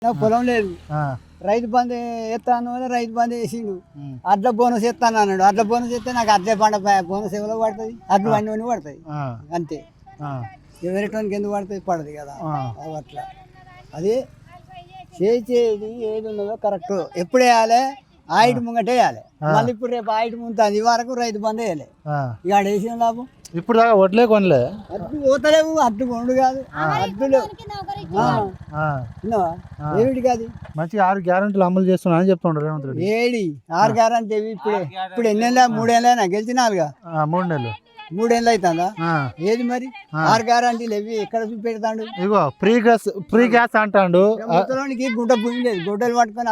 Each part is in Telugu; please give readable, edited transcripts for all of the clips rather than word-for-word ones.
నాకు పొలం లేదు. రైతు బంధు ఎత్తాను రైతు బంధు వేసిండు. అడ్ల బోనస్ ఎత్తాను అన్నాడు. అడ్ల బోనస్ ఎత్తే నాకు అడ్లే పంట బోనస్ ఎవరో పడుతుంది, అడ్లు వండి పడుతుంది అంతే. ఎవరిటోనికి ఎందుకు పడుతుంది, పడదు కదా. అట్లా అది చేసేది ఏది ఉన్నదో కరెక్ట్. ఎప్పుడు వేయాలి, ఆయిట్ ముంగటే వేయాలి. మళ్ళీ ఇప్పుడు రేపు ఆయిట్ ముందుతుంది, ఈ వరకు రైతు బంధు వేయాలి. ఇక ఆడ వేసిన లాభం. ఇప్పుడు దాకా వడ్లే కొనలే, అడ్డు పోతలేవు. అడ్డు కొండు కాదు, అడ్డులు ఏమిటి కాదు. మంచిగా 6 గ్యారెంటీలు అమలు చేస్తున్నా అని చెప్తుండ్రు రేవంత్ రెడ్డి. ఏడి 6 గ్యారెంటీ ఇప్పుడు ఎన్నేళ్ళ 3 ఏళ్ళైనా గెలిచినారుగా. 3 నెలలు 3 ఏళ్ళు అవుతుందా. ఏది మరి 6 గ్యారెంటీలు ఇవి ఎక్కడ చూపెడతాడు. ఇగో ఫ్రీ గ్యాస్ అంటాడు. ముసలోనికి గుంట భూమి లేదు, గుడ్డలు పట్టుకొని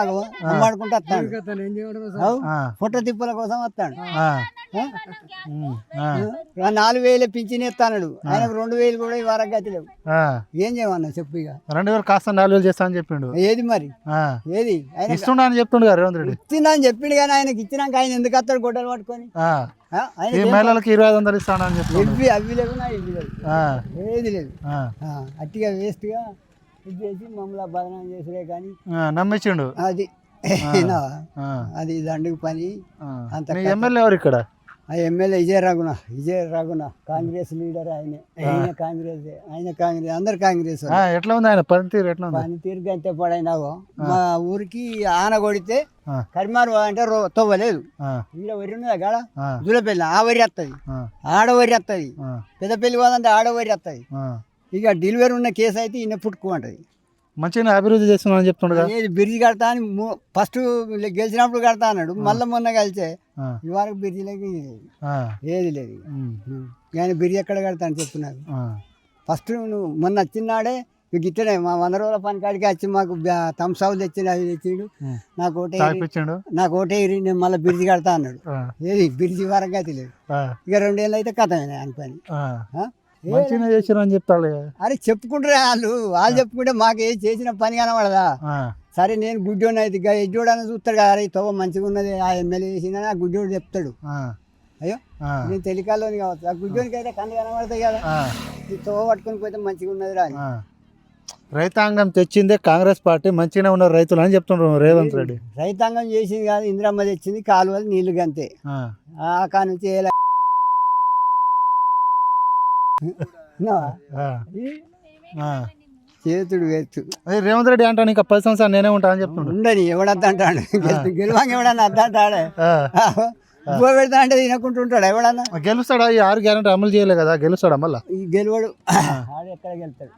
అమ్మాడుకుంటూ వస్తాడు. పుట్ట తిప్పుల కోసం వస్తాడు. 4,000 పింఛన్ ఇస్తాడు. ఆయనకు 2,000 కూడా ఈ వారం గతి లేవు. ఏం చేయమన్నా చెప్పు. ఇక 2,000 కాస్త 4,000 చేస్తా అని చెప్పిండు. ఏది మరి ఏది ఆయన ఇస్తున్నా అని చెప్తుండు కదా రేవంత్ రెడ్డి. ఇచ్చిందా అని చెప్పిండు, కానీ ఆయనకి ఇచ్చినాక ఆయన ఎందుకు వస్తాడు గుడ్డలు పట్టుకొని. మహిళలకు 2500 ఇస్తాను అని చెప్పి అవి లేవు, ఇవి లేవు, ఏది లేదు. అట్టిగా వేస్ట్ గా ఇది చేసి మమ్మల్ని బదనాం చేసిరే కానీ నమ్మించిండు. అది అది దండుకు పని. అంత ఎమ్మెల్యే ఎవరు ఇక్కడ? ఆ ఎమ్మెల్యే విజయ రఘున కాంగ్రెస్ లీడర్. ఆయన కాంగ్రెస్, అందరు కాంగ్రెస్. ఎట్లా ఉంది ఆయన పనితీరు? ఎట్లా ఉంది పనితీరు? గంటే పడైనాగో మా ఊరికి ఆన కొడితే కరిమారు అంటే తవ్వలేదు. ఇలా వరి ఉన్నదా కాడ జులపల్లి, ఆ వరి వస్తుంది, ఆడ వరి వస్తుంది. పెద్దపల్లి పోదంటే ఆడ వరి వస్తుంది. ఇక డెలివరీ ఉన్న కేసు అయితే ఈయన పుట్టుకోమంటది. మంచిగా అభివృద్ధి చేస్తున్నాను చెప్తుండగా. బ్రిడ్జి కడతా అని ఫస్ట్ గెలిచినప్పుడు కడతా అన్నాడు. మళ్ళీ మొన్న కలిసే ఈ వరకు బ్రిడ్జిలోకి ఏది లేదు. కానీ బ్రిడ్జి ఎక్కడ కడతా అని చెప్తున్నారు. ఫస్ట్ నువ్వు మొన్న వచ్చినాడే గిట్టనే మా 100 రోజుల పని కాడికి వచ్చి మాకు థమ్స్ అప్ తెచ్చిండు, అవి తెచ్చిండు. నాకు ఒకటే నేను మళ్ళీ బ్రిడ్జి కడతా అన్నాడు. ఏది బ్రిడ్జి వరకు అయితే లేదు. ఇక 2 ఏళ్ళు అయితే కథమే అని పని. అని చెప్తాడు. అరే చెప్పుకుంటారు వాళ్ళు చెప్పుకుంటే మాకు ఏ చేసిన పని కనబడదా. సరే నేను గుడ్డోని అయితే ఎడ్డోడని చూస్తాడు కదా. అరే తవ్వ మంచిగా ఉన్నది, ఆ ఎమ్మెల్యే చేసిన ఆ గుడ్డోడు చెప్తాడు. అయ్యో నేను తెలికాల్లోని కావచ్చు, ఆ గుడ్డోనికి అయితే కన్ను కనబడతాయి కదా. ఈ తవ్వ పట్టుకొని పోతే మంచిగా ఉన్నది రా. రైతాంగం తెచ్చిందే కాంగ్రెస్ పార్టీ, మంచిగానే ఉన్న రైతులు అని చెప్తుండ్రు రేవంత్ రెడ్డి. రైతాంగం చేసింది కాదు, ఇందిరమ్మ తెచ్చింది, కాలువలు నీళ్లు గంతే. ఆ కా నుంచి చేతుడు వేస్తు రేవంత్ రెడ్డి అంటాను ఇంకా 10 సంవత్సరాలు నేనే ఉంటా అని చెప్తుండ్రు. ఉండని ఎవడద్ద అంటాడు. గెలవాంగ ఎవడన్నా అద్ద అంటాడే. పెడతా అంటే తినకుంటుంటాడు ఎవడన్నా. గెలుస్తాడా? ఈ 6 గ్యారెంటీ అమలు చేయలే కదా, గెలుస్తాడా? మళ్ళీ ఈ గెలవడు, ఆడు ఎక్కడ గెలుతాడు.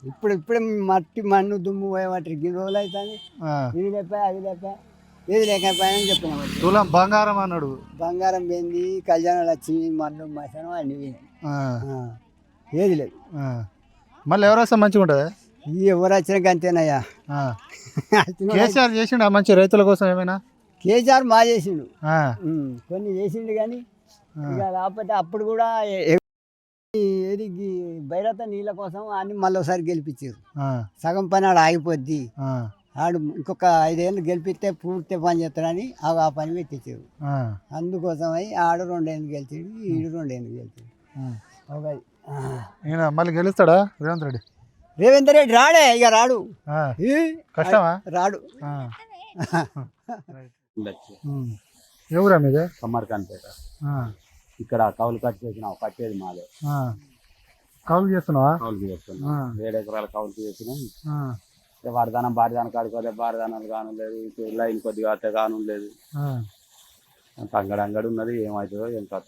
ఇప్పుడే మట్టి మన్ను దుమ్ము పోయేవాటి గిన్ని రోజులు అవుతుంది. ఇది లేపా అది లేపా ఏది లేకపోయాయని చెప్పిన. తులం బంగారం అన్నాడు. బంగారం పోయింది, కళ్యాణాలు వచ్చింది, మన్ను మసనం అన్ని ఏది లేదు. మళ్ళీ ఎవరు వస్తే మంచిగా ఉంటుంది? ఎవరు వచ్చినా అంతేనయ్యా. కేసీఆర్ చేసిండు మంచి రైతుల కోసం ఏమైనా? కేసీఆర్ మా చేసిండు, కొన్ని చేసిండు. కానీ ఇక లేకపోతే అప్పుడు కూడా ఏది భైరత నీళ్ళ కోసం అన్ని మళ్ళీ ఒకసారి గెలిపించారు. సగం పని ఆడ ఆగిపోద్ది, ఆడు ఇంకొక 5 ఏళ్ళు గెలిపిస్తే పూర్తి పని చేస్తాడని ఆ పని పెట్టించారు. అందుకోసం అయి ఆడు 2 ఏళ్ళు గెలిచాడు, ఈడు 2 ఏళ్ళు గెలిచాడు. మళ్ళీ గెలుస్తాడా రేవంత్ రెడ్డి? రేవంత్ రెడ్డి రాడే, ఇక రాడు. కష్టమా? రాడు. ఎవరా మీద? కమ్మర్కాన్పేట. ఇక్కడ కౌలు కట్టేసినావు, కట్టేది మాదే. కౌలు చేస్తున్నావా? కౌలు చేస్తున్నా, 7 ఎకరాల కౌలు చేసినాం. వారదానం బారదానం కాడుకోతే బారదానాలు కాను లేదు, లైన్ కొద్దిగా అట్టే కాను లేదు. అంగడి ఉన్నది, ఏమవుతుందో ఏం కథ.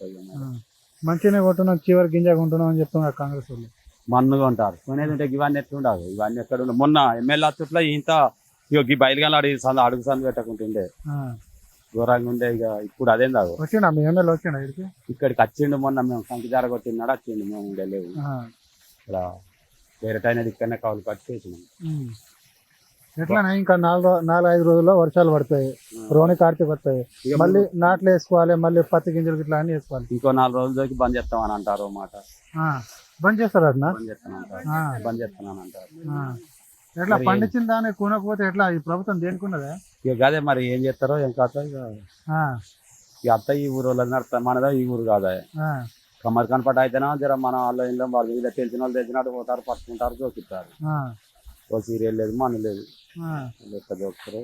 మంచిగానే కొంటున్నాం, చివరి గింజ కొంటున్నాం అని చెప్తున్నారు కాంగ్రెస్ వాళ్ళు. మన్నుగా ఉంటారు కొనేది ఉంటే ఇవన్నీ ఎట్లుండవు, ఇవన్నీ ఎక్కడ ఉండవు. మొన్న ఎమ్మెల్యే అచ్చుట్లో ఇంత ఈ బయలుగాని అడుగు సందు పెట్టకుంటుండే ఘోరంగా ఉండే. ఇక ఇప్పుడు అదేం కాదు. వచ్చిండా మీ ఎమ్మెల్యే? వచ్చిండా ఇక్కడికి వచ్చిండు మొన్న, మేము సంఖ్య కొట్టినాడు, వచ్చిండు. మేము ఉండలేవు ఇక్కడ, వేరే టైం ఇక్కడనే కౌలు కట్టేసినాం. ఎట్లా ఇంకా 4-5 రోజుల్లో వర్షాలు పడతాయి, రోని కార్తీక వస్తాయి, మళ్ళీ నాట్లు వేసుకోవాలి, మళ్ళీ పత్తి గింజలు ఇట్లా అన్ని వేసుకోవాలి. ఇంకో 4 రోజులకి బంద్ చేస్తామని అంటారు మాట. బంద్ చేస్తారు అట్లా? బంద్ చేస్తానని అంటారు. ఎట్లా పండించిన దాన్ని కొనకపోతే ఎట్లా? ఈ ప్రభుత్వం దేనికున్నదా? ఇక అదే మరి ఏం చేస్తారో ఏం కాదు. ఇక అత్త ఈ ఊరు వాళ్ళది నడుస్తా, మనదా ఈ ఊరు కాదా. కమ్మర్కాన్పేట అయితేనా జర మన వాళ్ళ ఇంట్లో వాళ్ళు తెలిసిన వాళ్ళు తెచ్చినట్టు పోతారు, పట్టుకుంటారు, చూపిస్తారు. ఓ సీరియల్ లేదు, మన లేదు. ఆ. ఎట్లా దొరుకుతారో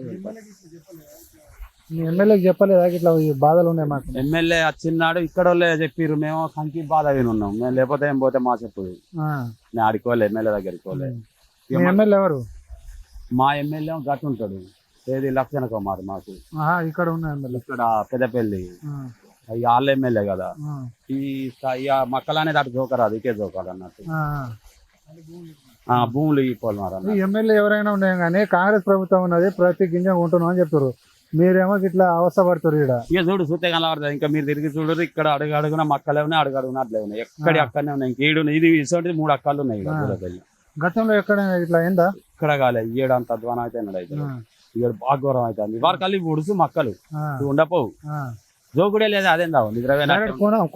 మీ ఎమ్మెల్యేకి చెప్పలేదా ఇట్లా ఈ బాధలు ఉన్నాయి మాకు? ఎమ్మెల్యే వచ్చినాడు ఇక్కడ వాళ్ళే చెప్పిర్రు, మేము కంకి బాధ విని ఉన్నాం, మేము లేకపోతే ఏం పోతే మా చెప్పు. ఆ. నేను ఆడుకోలే ఎమ్మెల్యే దగ్గరికి పోలే. మీ ఎమ్మెల్యే ఎవరు? మా ఎమ్మెల్యే గట్టు ఉంటాడు, ఏది లక్షణ కుమార్ మాకు ఇక్కడ ఉన్న ఎమ్మెల్యే ఇక్కడ పెద్దపల్లి. ఆ. అవి వాళ్ళ ఎమ్మెల్యే కదా. ఆ. ఈ మక్కలు అనేది అటు జోకరాదు, ఇకే జోకాలి అన్నట్టు. ఆ. భూములు ఈ పోలమారు ఈ ఎమ్మెల్యే ఎవరైనా ఉన్నాయి కానీ కాంగ్రెస్ ప్రభుత్వం ఉన్నది ప్రతి గింజ ఉంటున్నాం అని చెప్తారు, మీరేమో ఇట్లా అవస్థ పడుతారు ఈడ. ఇక చూడు చూస్తే కనబడుతుంది, ఇంకా మీరు తిరిగి చూడరు, ఇక్కడ అడుగు అడుగున మక్కలే ఉన్నాయి, అడుగు అడుగున అట్లే ఉన్నాయి, ఎక్కడి అక్కడనే ఉన్నాయి. ఇంక ఈడు ఇది ఇటువంటి 3 అక్కలు ఉన్నాయి ఇక్కడ దూరపల్లి. గతంలో ఎక్కడైనా ఇట్లా అయిందా? ఇక్కడ కాలే, ఈడు అంత అధ్వానం అయితే అయితే ఇక్కడ బాగా ఘోరం అవుతుంది. వారు కలిసి ఉడుసు మక్కలు ఉండపోవు, జోకుడే లేదా అదేం రావు నిద్రవేనా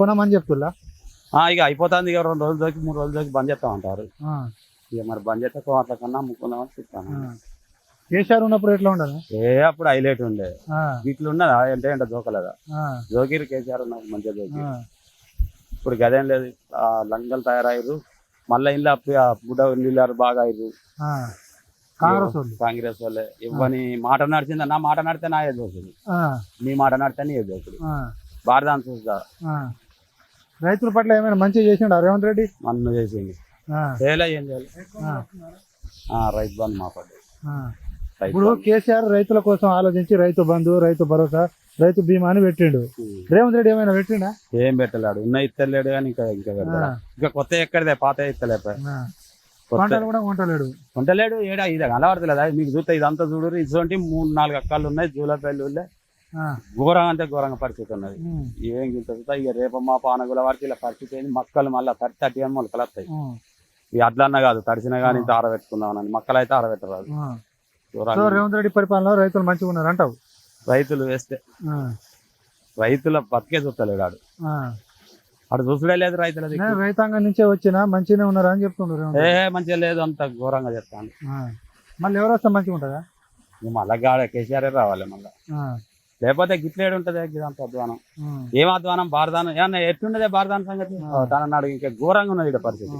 కొనమని చెప్తున్నా. ఇక అయిపోతుంది, ఇక 2 రోజులు దొరికి 3 రోజులు దొరికి బంద్ చేస్తాం అంటారు. ఇక మరి బంద్ చేస్తే అట్లా కన్నా అమ్ముకుందామని చెప్తాను. కేసీఆర్ ఉన్నప్పుడు ఎట్లా ఉండదు? అప్పుడు హైలైట్ ఉండే, ఇట్లా ఉన్నదా అంటే జోకలేదా, జోకిరు కేసీఆర్ ఉన్నప్పుడు మంచిగా జోకి. ఇప్పుడు గదేం లేదు, లంగలు తయారయ్యారు, మళ్ళీ ఇంట్లో బుడ్డ నీళ్ళు బాగా అయ్యారు. కాంగ్రెస్ వాళ్ళే ఇవ్వని మాట నడిచింది, నా మాట నడితే నా ఏ దోకుడు, నీ మాట నడితే నీ ఏ దోకుడు. భారతాన్ని చూస్తా రైతుల పట్ల ఏమైనా మంచిగా చేసిండు రేవంత్ రెడ్డి? మన్ను చేసింది చేయలే, ఏం చేయాలి. రైతు బంధు మా పడ్డ. ఇప్పుడు కేసీఆర్ రైతుల కోసం ఆలోచించి రైతు బంధు, రైతు భరోసా, రైతు బీమా అని పెట్టిండు. రేవంత్ రెడ్డి ఏమైనా పెట్టిండా? ఏం పెట్టలేడు, ఉన్న ఇస్తలేడు కానీ ఇంకా కొత్త ఎక్కడిదే, పాత ఇస్తలేపా. పంటలు కూడా కొంటలేడు, ఏడా ఇది కనబడతలేదా మీకు చూస్తే? ఇదంతా చూడరు, ఇటువంటి 3-4 అక్కలు ఉన్నాయి జూలపల్లి, ఘోరంగా అంటే ఘోరంగా పరిస్థితి ఉన్నది. ఏం ఇంత చూస్తా ఇక రేపు మా పానగుల వారికి ఇలా పరిస్థితి అయింది. మక్కలు మళ్ళీ 30 అని మొలకలు వస్తాయి. ఈ అడ్లన్నా కాదు, తడిసినా కానీ ఇంత ఆరబెట్టుకుందామని, మక్కలు అయితే ఆరబెట్టరాదు. రేవంత్ రెడ్డి పరిపాలన రైతులు మంచిగా ఉన్నారు అంటావు? రైతులు వేస్తే రైతుల బతికే చూస్తలేడు ఆడు, అటు చూసుడే లేదు రైతుల. రైతాంగం నుంచే వచ్చినా మంచిగానే ఉన్నారు అని చెప్తుండ్రు. మంచిగా లేదు, అంత ఘోరంగా చెప్తాను. మళ్ళీ ఎవరు వస్తే మంచిగా ఉంటుందా? మళ్ళా గాడ కేసీఆర్ రావాలి మళ్ళా, లేకపోతే గిట్లేడు ఉంటది. ఇదంత అధ్వానం, ఏం అధ్వానం, భారదానం ఏమన్నా ఎట్లుండదే భారదాన సంగతి తనన్నాడు, ఇంకా ఘోరంగా ఉన్నది ఇక్కడ పరిస్థితి.